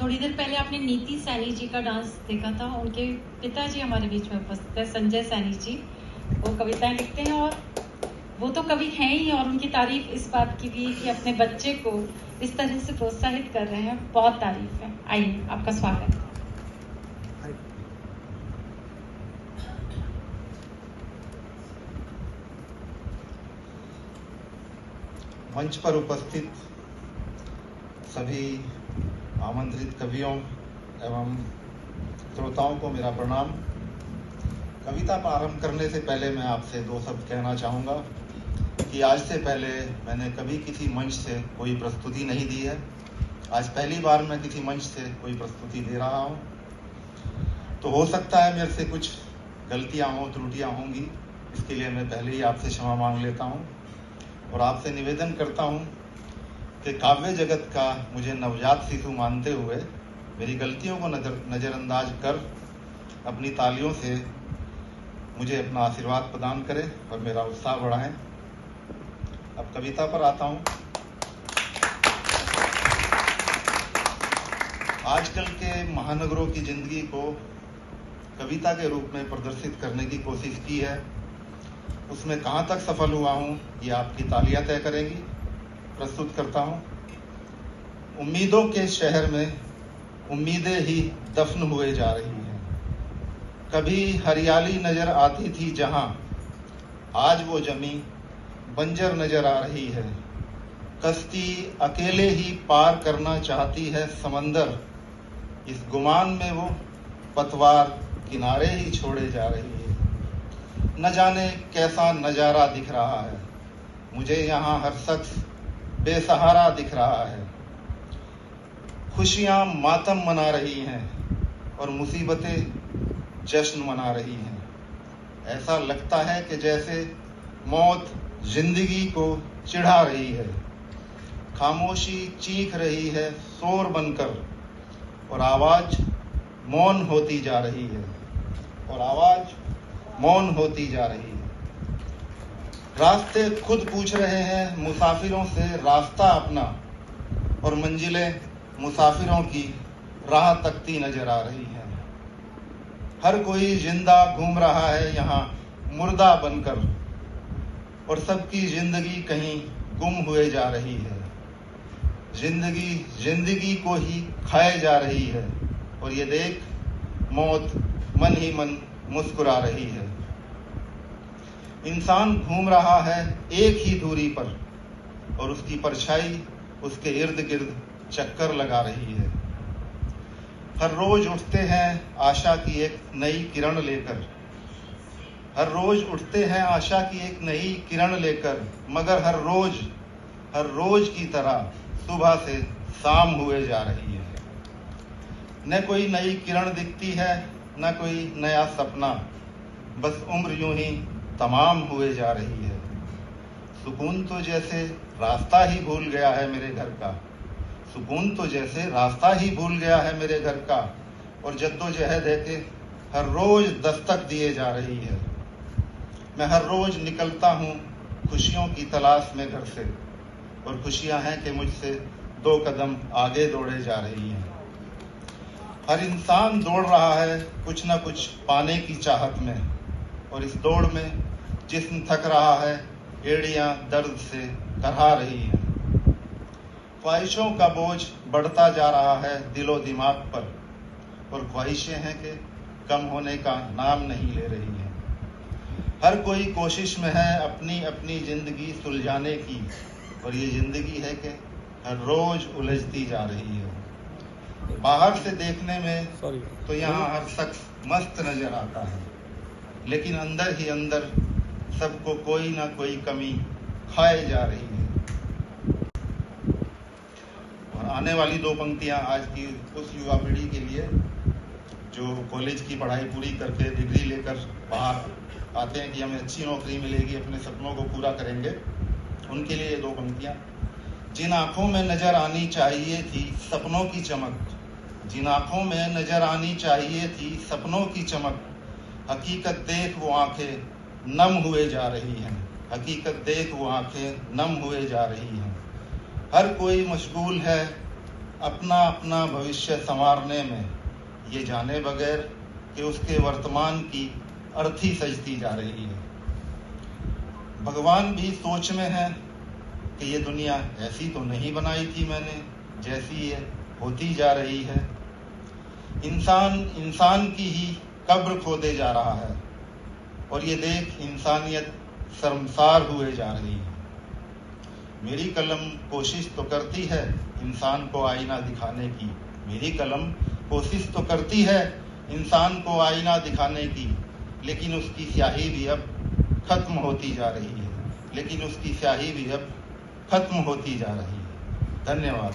थोड़ी देर पहले आपने नीति सैनी जी का डांस देखा था। उनके पिताजी हमारे बीच में उपस्थित है, संजय सैनी जी। वो कविताएं लिखते हैं और वो तो कवि हैं ही, और उनकी तारीफ इस बात की भी कि अपने बच्चे को इस तरह से प्रोत्साहित कर रहे हैं, बहुत तारीफ है। आइए, आपका स्वागत है। मंच पर उपस्थित सभी आमंत्रित कवियों एवं श्रोताओं को मेरा प्रणाम। कविता प्रारंभ करने से पहले मैं आपसे दो शब्द कहना चाहूँगा कि आज से पहले मैंने कभी किसी मंच से कोई प्रस्तुति नहीं दी है। आज पहली बार मैं किसी मंच से कोई प्रस्तुति दे रहा हूँ, तो हो सकता है मेरे से कुछ गलतियाँ हों, त्रुटियाँ होंगी। इसके लिए मैं पहले ही आपसे क्षमा मांग लेता हूँ और आपसे निवेदन करता हूँ कि काव्य जगत का मुझे नवजात शिशु मानते हुए मेरी गलतियों को नज़रअंदाज कर अपनी तालियों से मुझे अपना आशीर्वाद प्रदान करें और मेरा उत्साह बढ़ाएं। अब कविता पर आता हूँ। आजकल के महानगरों की जिंदगी को कविता के रूप में प्रदर्शित करने की कोशिश की है। उसमें कहाँ तक सफल हुआ हूँ ये आपकी तालियां तय करेंगी। प्रस्तुत करता हूँ। उम्मीदों के शहर में उम्मीदें ही दफन हुए जा रही हैं। कभी हरियाली नजर आती थी जहाँ, आज वो जमी बंजर नजर आ रही है। कश्ती अकेले ही पार करना चाहती है समंदर, इस गुमान में वो पतवार किनारे ही छोड़े जा रही है। न जाने कैसा नजारा दिख रहा है, मुझे यहाँ हर शख्स बेसहारा दिख रहा है। खुशियाँ मातम मना रही हैं और मुसीबतें जश्न मना रही हैं। ऐसा लगता है कि जैसे मौत जिंदगी को चिढ़ा रही है। खामोशी चीख रही है शोर बनकर और आवाज मौन होती जा रही है, और आवाज मौन होती जा रही है। रास्ते खुद पूछ रहे हैं मुसाफिरों से रास्ता अपना, और मंजिलें मुसाफिरों की राह तकती नजर आ रही हैं। हर कोई जिंदा घूम रहा है यहाँ मुर्दा बनकर, और सबकी जिंदगी कहीं गुम हुए जा रही है। जिंदगी जिंदगी को ही खाए जा रही है, और ये देख मौत मन ही मन मुस्कुरा रही है। इंसान घूम रहा है एक ही दूरी पर, और उसकी परछाई उसके इर्द गिर्द चक्कर लगा रही है। हर रोज उठते हैं आशा की एक नई किरण लेकर, हर रोज उठते हैं आशा की एक नई किरण लेकर, मगर हर रोज की तरह सुबह से शाम हुए जा रही है। न कोई नई किरण दिखती है, न कोई नया सपना, बस उम्र यूं ही तमाम हुए जा रही है। सुकून तो जैसे रास्ता ही भूल गया है मेरे घर का, सुकून तो जैसे रास्ता ही भूल गया है मेरे घर का, और जद्दोजहद है कि हर रोज दस्तक दिए जा रही है। मैं हर रोज निकलता हूँ खुशियों की तलाश में घर से, और खुशियाँ हैं कि मुझसे 2 कदम आगे दौड़े जा रही हैं। हर इंसान दौड़ रहा है कुछ न कुछ पाने की चाहत में, और इस दौड़ में जिस्म थक रहा है, एड़ियाँ दर्द से करहा रही हैं। ख्वाहिशों का बोझ बढ़ता जा रहा है दिलो दिमाग पर, और ख्वाहिशें हैं कि कम होने का नाम नहीं ले रही हैं। हर कोई कोशिश में है अपनी अपनी जिंदगी सुलझाने की, और ये जिंदगी है कि हर रोज उलझती जा रही है। बाहर से देखने में तो यहाँ हर शख्स मस्त नजर आता है, लेकिन अंदर ही अंदर सबको कोई ना कोई कमी खाए जा रही है। और आने वाली 2 पंक्तियां आज की उस युवा पीढ़ी के लिए जो कॉलेज की पढ़ाई पूरी करके डिग्री लेकर बाहर आते हैं कि हमें अच्छी नौकरी मिलेगी, अपने सपनों को पूरा करेंगे, उनके लिए ये 2 पंक्तियां। जिन आंखों में नजर आनी चाहिए थी सपनों की चमक, जिन आंखों में नजर आनी चाहिए थी सपनों की चमक, हकीकत देख वो आंखें नम हुए जा रही हैं, हकीकत देख वो आंखें नम हुए जा रही हैं। हर कोई मशगूल है अपना अपना भविष्य संवारने में ये जाने बगैर कि उसके वर्तमान की अर्थी सजती जा रही है। भगवान भी सोच में है कि ये दुनिया ऐसी तो नहीं बनाई थी मैंने, जैसी ये होती जा रही है। इंसान की ही कब्र खोदे जा रहा है और ये देख इंसानियत शर्मसार हुए जा रही है। मेरी कलम कोशिश तो करती है इंसान को आईना दिखाने की, मेरी कलम कोशिश तो करती है इंसान को आईना दिखाने की, लेकिन उसकी स्याही भी अब खत्म होती जा रही है, लेकिन उसकी स्याही भी अब खत्म होती जा रही है। धन्यवाद।